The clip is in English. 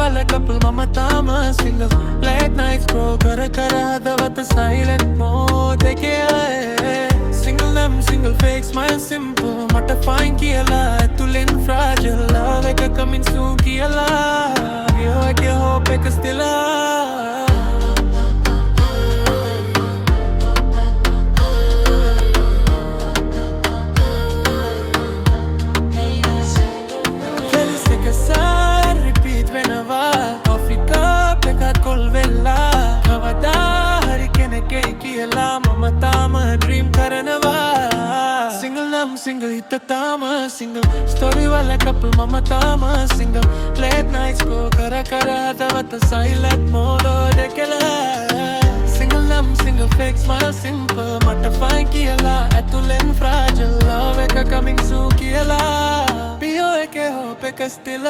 वाला couple mama tama single late nights bro kara hadavat silent mode ke aaye single nam single fake smile simple mata fine kiyala tulin fragile love ek coming soon kiyala yo ek hope ek still single hita tama single story wala couple mama tama single late nights go kara hadavat silent mode dekela single nam single fake smile simple mata fine kiyala atulen fragile love ek coming soon kiyala pio ek hope ek still